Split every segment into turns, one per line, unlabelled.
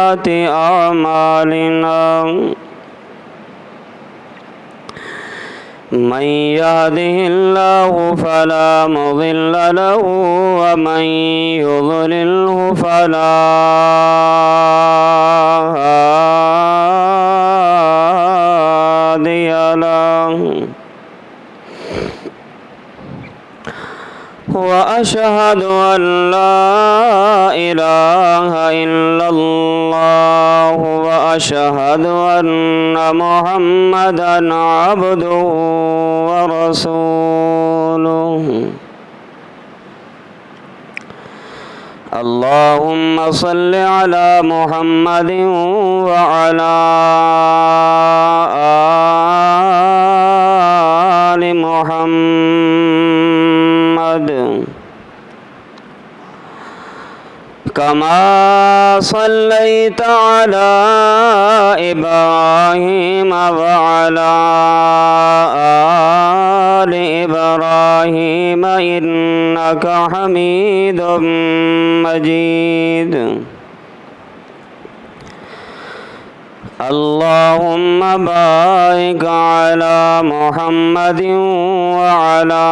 سيئات أعمالنا من يهده الله فلا مضل له ومن يضلله فلا هادي له وأشهد أن لا إله إلا الله وأشهد أن محمدًا عبده ورسوله اللهم صل على محمد وعلى آل محمد كما صليت على إبراهيم وعلى آل إبراهيم إنك حميد مجيد اللهم بارك على محمد وعلى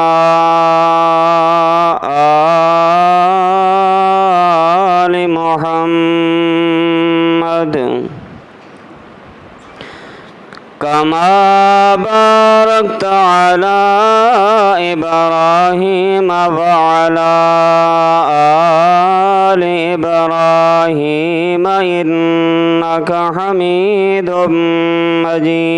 آل محمد كما باركت على إبراهيم وعلى آل إبراهيم إنك حميد مجيد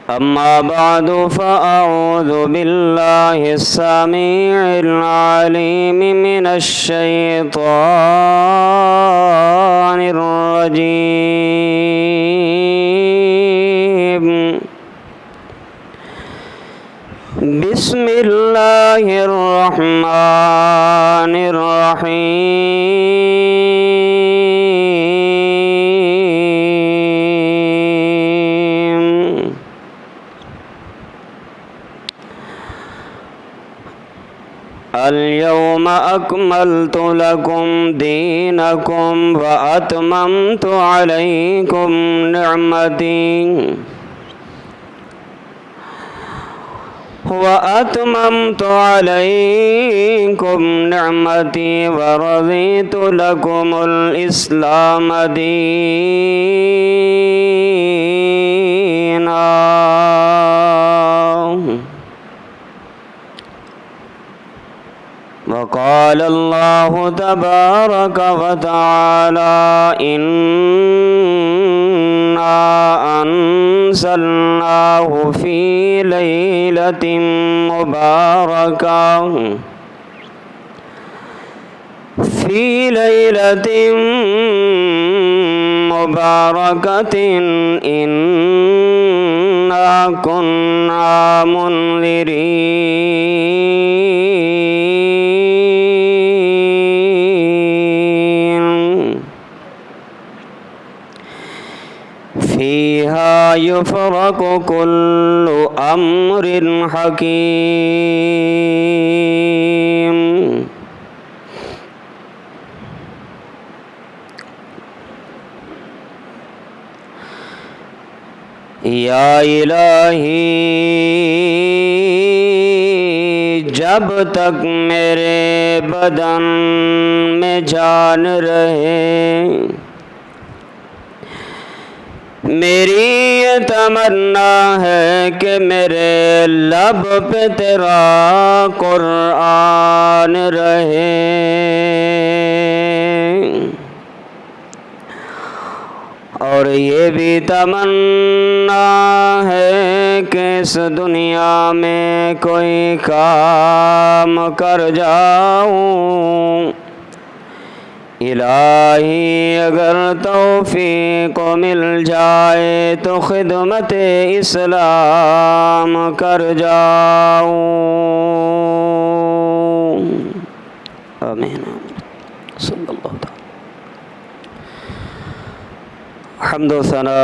أما بعد فأعوذ بالله السميع العليم من الشيطان الرجيم بسم الله الرحمن الرحيم اليوم أكملت لكم دينكم وأتممت عليكم نعمتي ورضيت لكم الإسلام دينا وقال الله تبارك وتعالى إنا أنزلناه في ليلة مباركة إنا كنا منذرين فيها يفرق كل أمر حكيم یا الہی جب تک میرے بدن میں جان رہے میری یہ تمنا ہے کہ میرے لب پہ تیرا قرآن رہے اور یہ بھی تمنا ہے کہ اس دنیا میں کوئی کام کر جاؤں الہی اگر توفیق مل جائے تو خدمت اسلام کر جاؤں آمین صلی اللہ تعالی حمد و ثنا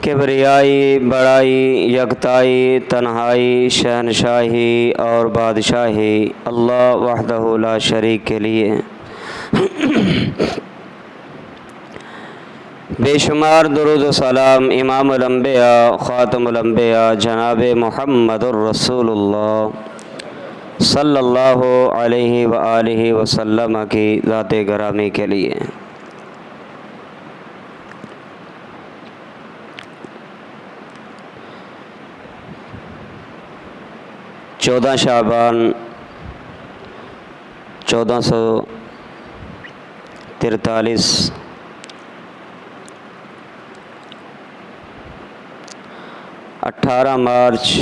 کبریائی، بڑائی، یکتائی، تنہائی، شہنشاہی اور بادشاہی اللہ وحدہ لا شریک کے لیے بے شمار درود و سلام امام الانبیاء خاتم الانبیاء جناب محمد الرسول اللہ صلی اللہ علیہ وآلہ وسلم کی ذات گرامی کے لیے۔ 14 شعبان 1443 18 مارچ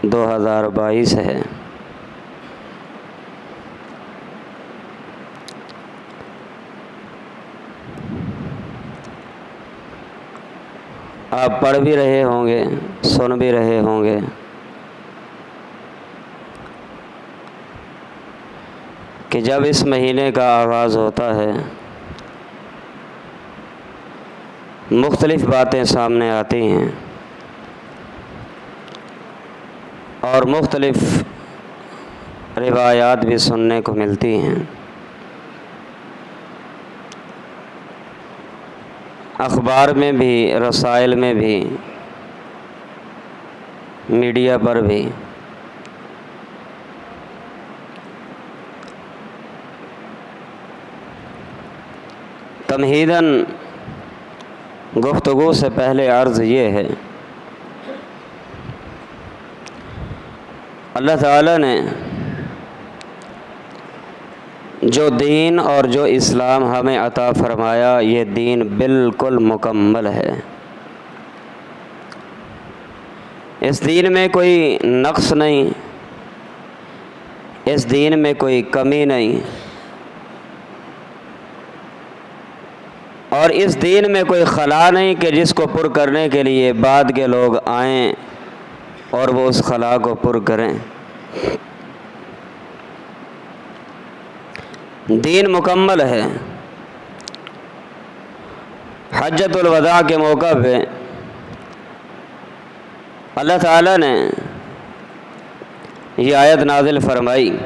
2022 ہے۔ آپ پڑھ بھی رہے ہوں گے، سن بھی رہے ہوں گے کہ جب اس مہینے کا آغاز ہوتا ہے مختلف باتیں سامنے آتی ہیں اور مختلف روایات بھی سننے کو ملتی ہیں۔ اخبار میں بھی، رسائل میں بھی، میڈیا پر بھی۔ تمہیداً گفتگو سے پہلے عرض یہ ہے، اللہ تعالیٰ نے جو دین اور جو اسلام ہمیں عطا فرمایا، یہ دین بالکل مکمل ہے۔ اس دین میں کوئی نقص نہیں، اس دین میں کوئی کمی نہیں، اور اس دین میں کوئی خلا نہیں کہ جس کو پر کرنے کے لیے بعد کے لوگ آئیں اور وہ اس خلا کو پر کریں۔ دین مکمل ہے۔ حجۃ الوداع کے موقع پہ اللہ تعالیٰ نے یہ آیت نازل فرمائی،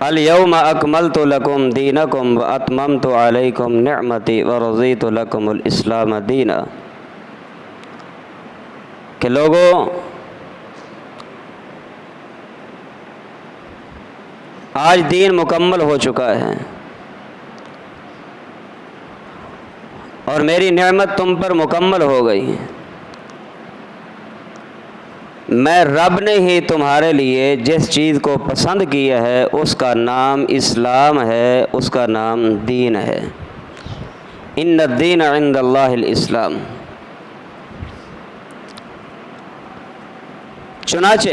الیوم اکملت لکم دینکم واتممت علیکم نعمتی ورضیت لکم الاسلام دینا، کہ لوگوں آج دین مکمل ہو چکا ہے اور میری نعمت تم پر مکمل ہو گئی۔ میں رب نے ہی تمہارے لیے جس چیز کو پسند کیا ہے اس کا نام اسلام ہے، اس کا نام دین ہے۔ ان الدین عند اللہ الاسلام۔ چنانچہ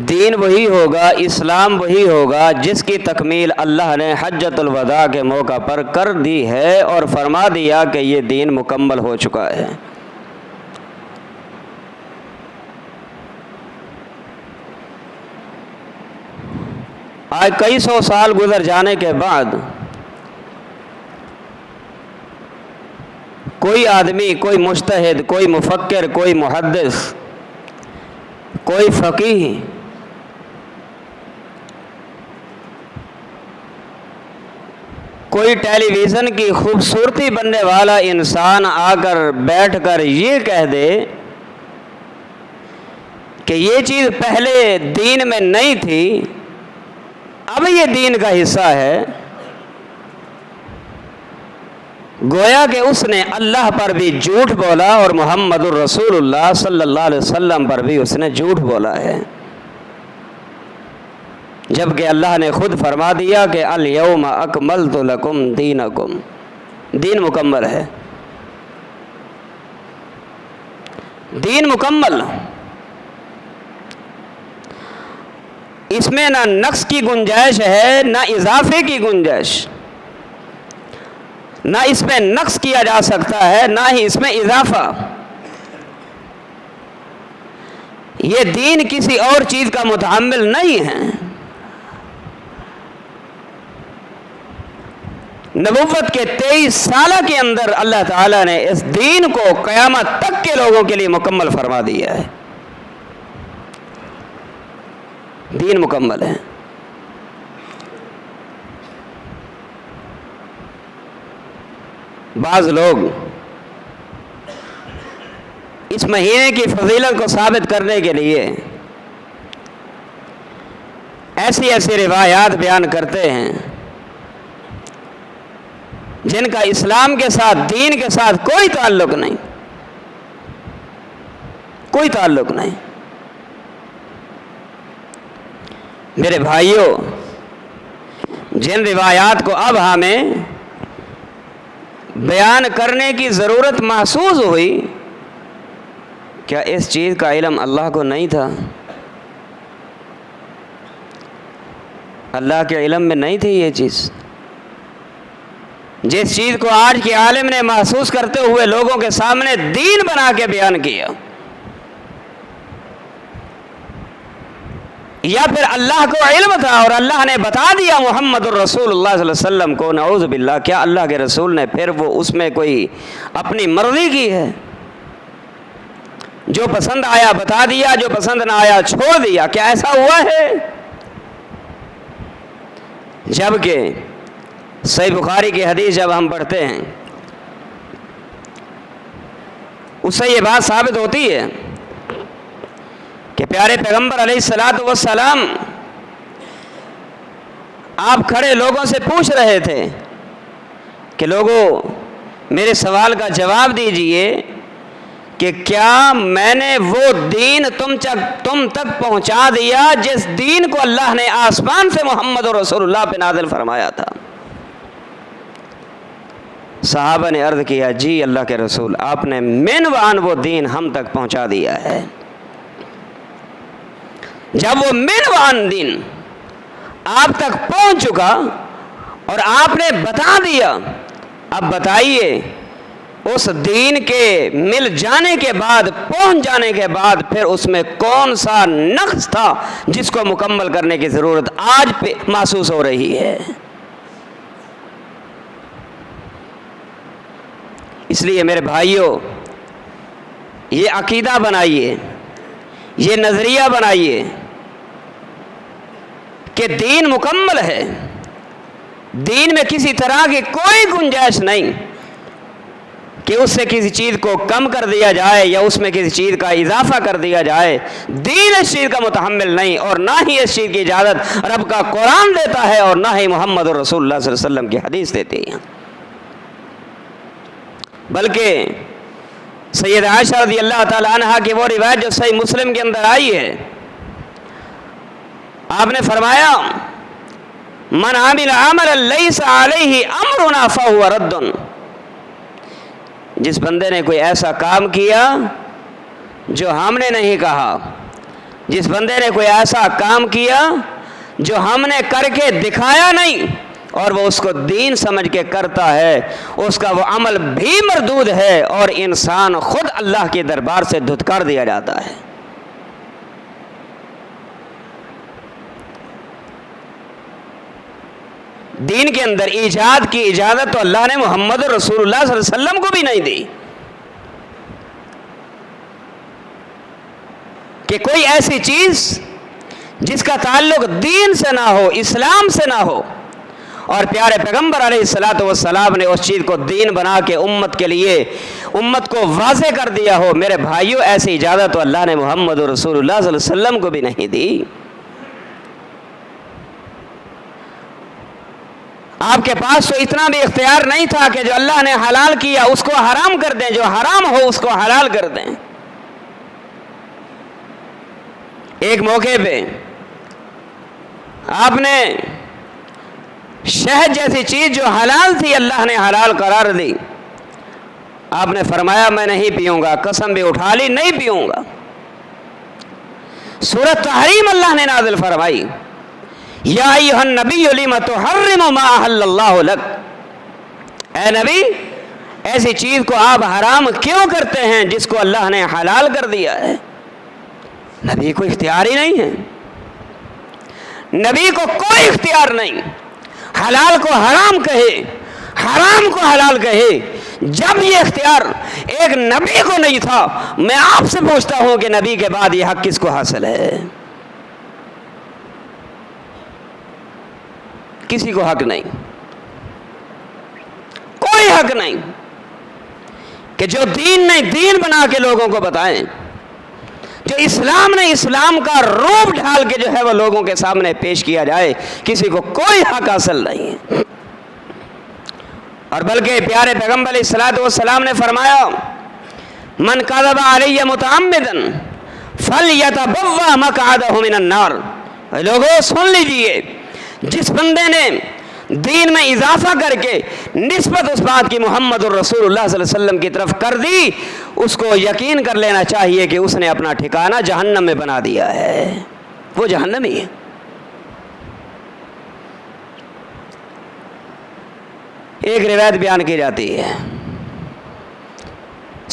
دین وہی ہوگا، اسلام وہی ہوگا جس کی تکمیل اللہ نے حجۃ الوداع کے موقع پر کر دی ہے اور فرما دیا کہ یہ دین مکمل ہو چکا ہے۔ آج کئی سو سال گزر جانے کے بعد کوئی آدمی، کوئی مجتہد، کوئی مفکر، کوئی محدث، کوئی فقیہ کوئی ٹیلی ویژن کی خوبصورتی بننے والا انسان آ کر بیٹھ کر یہ کہہ دے کہ یہ چیز پہلے دین میں نہیں تھی، اب یہ دین کا حصہ ہے، گویا کہ اس نے اللہ پر بھی جھوٹ بولا اور محمد الرسول اللہ صلی اللہ علیہ وسلم پر بھی اس نے جھوٹ بولا ہے، جبکہ اللہ نے خود فرما دیا کہ الیوم اکملت لکم دینکم، دین مکمل ہے، دین مکمل، اس میں نہ نقص کی گنجائش ہے، نہ اضافے کی گنجائش، نہ اس میں نقص کیا جا سکتا ہے نہ ہی اس میں اضافہ۔ یہ دین کسی اور چیز کا متحمل نہیں ہے۔ نبوت کے 23 سالہ کے اندر اللہ تعالیٰ نے اس دین کو قیامت تک کے لوگوں کے لیے مکمل فرما دیا ہے. دین مکمل ہے. بعض لوگ اس مہینے کی فضیلت کو ثابت کرنے کے لیے ایسی ایسی روایات بیان کرتے ہیں جن کا اسلام کے ساتھ، دین کے ساتھ کوئی تعلق نہیں، کوئی تعلق نہیں. میرے بھائیوں، جن روایات کو اب ہمیں بیان کرنے کی ضرورت محسوس ہوئی، کیا اس چیز کا علم اللہ کو نہیں تھا؟ اللہ کے علم میں نہیں تھی یہ چیز؟ جس چیز کو آج کے عالم نے محسوس کرتے ہوئے لوگوں کے سامنے دین بنا کے بیان کیا، یا پھر اللہ کو علم تھا اور اللہ نے بتا دیا محمد الرسول اللہ صلی اللہ علیہ وسلم کو، نعوذ باللہ، کیا اللہ کے رسول نے پھر وہ اس میں کوئی اپنی مرضی کی ہے؟ جو پسند آیا بتا دیا، جو پسند نہ آیا چھوڑ دیا. کیا ایسا ہوا ہے؟ جبکہ صحیح بخاری کی حدیث جب ہم پڑھتے ہیں اس سے یہ بات ثابت ہوتی ہے کہ پیارے پیغمبر علیہ الصلوۃ والسلام آپ کھڑے لوگوں سے پوچھ رہے تھے کہ لوگوں میرے سوال کا جواب دیجئے کہ کیا میں نے وہ دین تم تک پہنچا دیا جس دین کو اللہ نے آسمان سے محمد رسول اللہ پہ نازل فرمایا تھا؟ صحابہ نے عرض کیا، جی اللہ کے رسول، آپ نے من وان وہ دین ہم تک پہنچا دیا ہے. جب وہ من وان دین آپ تک پہنچ چکا اور آپ نے بتا دیا، اب بتائیے اس دین کے مل جانے کے بعد، پہنچ جانے کے بعد، پھر اس میں کون سا نقص تھا جس کو مکمل کرنے کی ضرورت آج پہ محسوس ہو رہی ہے؟ اس لیے میرے بھائیوں، یہ عقیدہ بنائیے، یہ نظریہ بنائیے کہ دین مکمل ہے. دین میں کسی طرح کی کوئی گنجائش نہیں کہ اس سے کسی چیز کو کم کر دیا جائے یا اس میں کسی چیز کا اضافہ کر دیا جائے. دین اس چیز کا متحمل نہیں، اور نہ ہی اس چیز کی اجازت رب کا قرآن دیتا ہے اور نہ ہی محمد رسول اللہ صلی اللہ علیہ وسلم کی حدیث دیتی ہے. بلکہ سید عائشہ رضی اللہ تعالی عنہا کی وہ روایت جو صحیح مسلم کے اندر آئی ہے، آپ نے فرمایا، من عمل عملا لیس علیہ امرنا فہو رد. جس بندے نے کوئی ایسا کام کیا جو ہم نے نہیں کہا، جس بندے نے کوئی ایسا کام کیا جو ہم نے کر کے دکھایا نہیں اور وہ اس کو دین سمجھ کے کرتا ہے، اس کا وہ عمل بھی مردود ہے اور انسان خود اللہ کے دربار سے دھتکار دیا جاتا ہے. دین کے اندر ایجاد کی اجازت تو اللہ نے محمد رسول اللہ صلی اللہ علیہ وسلم کو بھی نہیں دی کہ کوئی ایسی چیز جس کا تعلق دین سے نہ ہو، اسلام سے نہ ہو، اور پیارے پیغمبر علیہ الصلوۃ والسلام نے اس چیز کو دین بنا کے امت کے لیے، امت کو واضح کر دیا ہو. میرے بھائیوں، ایسی اجازت تو اللہ نے محمد رسول اللہ صلی اللہ علیہ وسلم کو بھی نہیں دی. آپ کے پاس تو اتنا بھی اختیار نہیں تھا کہ جو اللہ نے حلال کیا اس کو حرام کر دیں، جو حرام ہو اس کو حلال کر دیں. ایک موقع پہ آپ نے شہد جیسی چیز جو حلال تھی اللہ نے حلال قرار دی. آپ نے فرمایا میں نہیں پیوں گا، قسم بھی اٹھا لی نہیں پیوں گا. سورۃ تحریم اللہ نے نازل فرمائی، یا ایھا النبی لم تحرم ما احل اللہ لک. اے نبی، ایسی چیز کو آپ حرام کیوں کرتے ہیں جس کو اللہ نے حلال کر دیا ہے؟ نبی کو اختیار ہی نہیں ہے، نبی کو کوئی اختیار نہیں. حلال کو حرام کہے، حرام کو حلال کہے، جب یہ اختیار ایک نبی کو نہیں تھا، میں آپ سے پوچھتا ہوں کہ نبی کے بعد یہ حق کس کو حاصل ہے؟ کسی کو حق نہیں، کوئی حق نہیں کہ جو دین نہیں دین بنا کے لوگوں کو بتائیں، جو اسلام نے اسلام کا روپ ڈھال کے جو ہے وہ لوگوں کے سامنے پیش کیا جائے، کسی کو کوئی حق حاصل نہیں ہے۔ اور بلکہ پیارے پیغمبر علیہ الصلوۃ والسلام نے فرمایا، من کذب علی متعمدا فلیتبوأ مقعدہ من النار۔ لوگوں سن لیجئے، جس بندے نے دین میں اضافہ کر کے نسبت اس بات کی محمد الرسول اللہ صلی اللہ علیہ وسلم کی طرف کر دی، اس کو یقین کر لینا چاہیے کہ اس نے اپنا ٹھکانہ جہنم میں بنا دیا ہے، وہ جہنمی ہے۔ ایک روایت بیان کی جاتی ہے،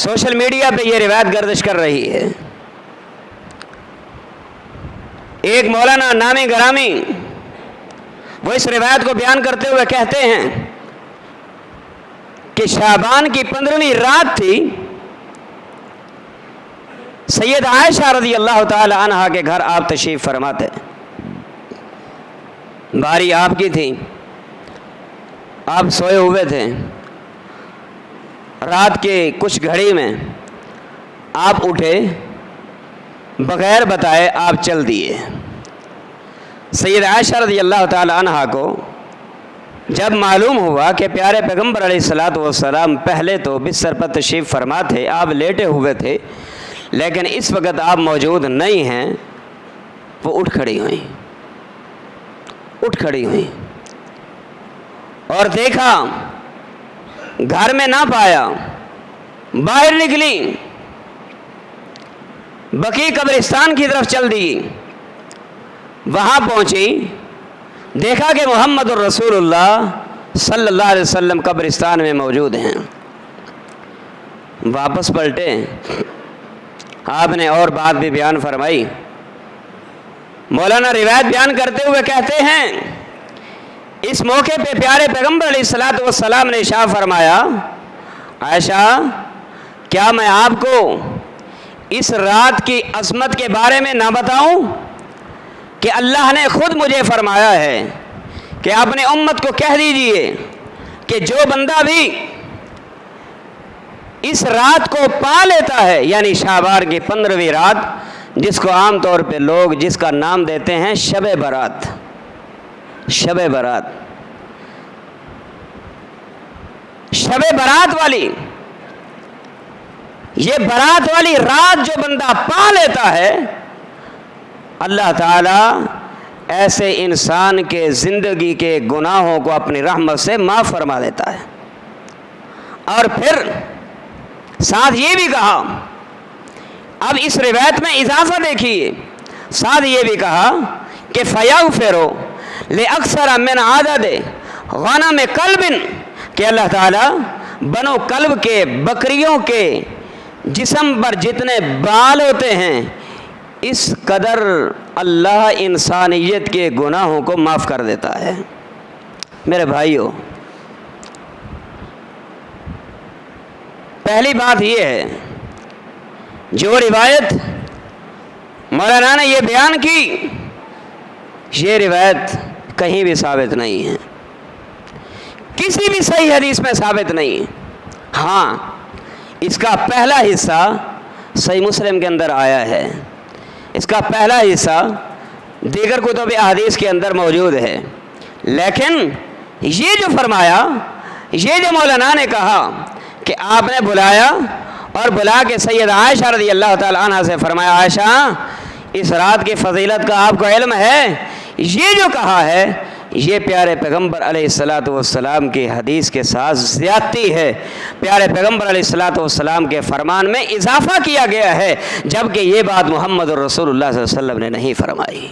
سوشل میڈیا پہ یہ روایت گردش کر رہی ہے۔ ایک مولانا نامی گرامی وہ اس روایت کو بیان کرتے ہوئے کہتے ہیں کہ شعبان کی 15ویں رات تھی، سید عائشہ رضی اللہ تعالی عنہا کے گھر آپ تشریف فرماتے، باری آپ کی تھی، آپ سوئے ہوئے تھے، رات کے کچھ گھڑی میں آپ اٹھے، بغیر بتائے آپ چل دیے۔ سید عائشہ رضی اللہ تعالی عنہا کو جب معلوم ہوا کہ پیارے پیغمبر علیہ الصلوۃ والسلام پہلے تو بستر پر تشریف فرما تھے، آپ لیٹے ہوئے تھے، لیکن اس وقت آپ موجود نہیں ہیں، وہ اٹھ کھڑی ہوئیں اور دیکھا، گھر میں نہ پایا، باہر نکلی، بقیع قبرستان کی طرف چل دی، وہاں پہنچی، دیکھا کہ محمد الرسول اللہ صلی اللہ علیہ وسلم قبرستان میں موجود ہیں۔ واپس پلٹے، آپ نے اور بات بھی بیان فرمائی۔ مولانا روایت بیان کرتے ہوئے کہتے ہیں، اس موقع پہ پیارے پیغمبر علیہ الصلوۃ والسلام نے ارشاد فرمایا، عائشہ کیا میں آپ کو اس رات کی عظمت کے بارے میں نہ بتاؤں کہ اللہ نے خود مجھے فرمایا ہے کہ اپنے امت کو کہہ دیجئے کہ جو بندہ بھی اس رات کو پا لیتا ہے، یعنی شعبان کی 15ویں رات، جس کو عام طور پہ لوگ جس کا نام دیتے ہیں شب برات، شب برات، شب برات والی، یہ برات والی رات جو بندہ پا لیتا ہے، اللہ تعالیٰ ایسے انسان کے زندگی کے گناہوں کو اپنی رحمت سے معاف فرما دیتا ہے۔ اور پھر ساتھ یہ بھی کہا، اب اس روایت میں اضافہ دیکھیے، ساتھ یہ بھی کہا کہ فَيَغْفِرُ لِأَكْثَرَ مِنْ عَدَدِ غَنَمِ قَلْبٍ، کہ اللہ تعالیٰ بنو قلب کے بکریوں کے جسم پر جتنے بال ہوتے ہیں، اس قدر اللہ انسانیت کے گناہوں کو معاف کر دیتا ہے۔ میرے بھائیوں، پہلی بات یہ ہے، جو روایت مولانا نے یہ بیان کی، یہ روایت کہیں بھی ثابت نہیں ہے، کسی بھی صحیح حدیث میں ثابت نہیں ہے۔ ہاں، اس کا پہلا حصہ صحیح مسلم کے اندر آیا ہے، اس کا پہلا حصہ دیگر کتب احادیث کے اندر موجود ہے، لیکن یہ جو فرمایا، یہ جو مولانا نے کہا کہ آپ نے بلایا اور بلا کے سید عائشہ رضی اللہ تعالی عنہ سے فرمایا، عائشہ اس رات کی فضیلت کا آپ کو علم ہے، یہ جو کہا ہے یہ پیارے پیغمبر علیہ الصلوۃ والسلام کی حدیث کے ساتھ زیادتی ہے، پیارے پیغمبر علیہ الصلوۃ والسلام کے فرمان میں اضافہ کیا گیا ہے، جبکہ یہ بات محمد الرسول اللہ صلی اللہ علیہ وسلم نے نہیں فرمائی۔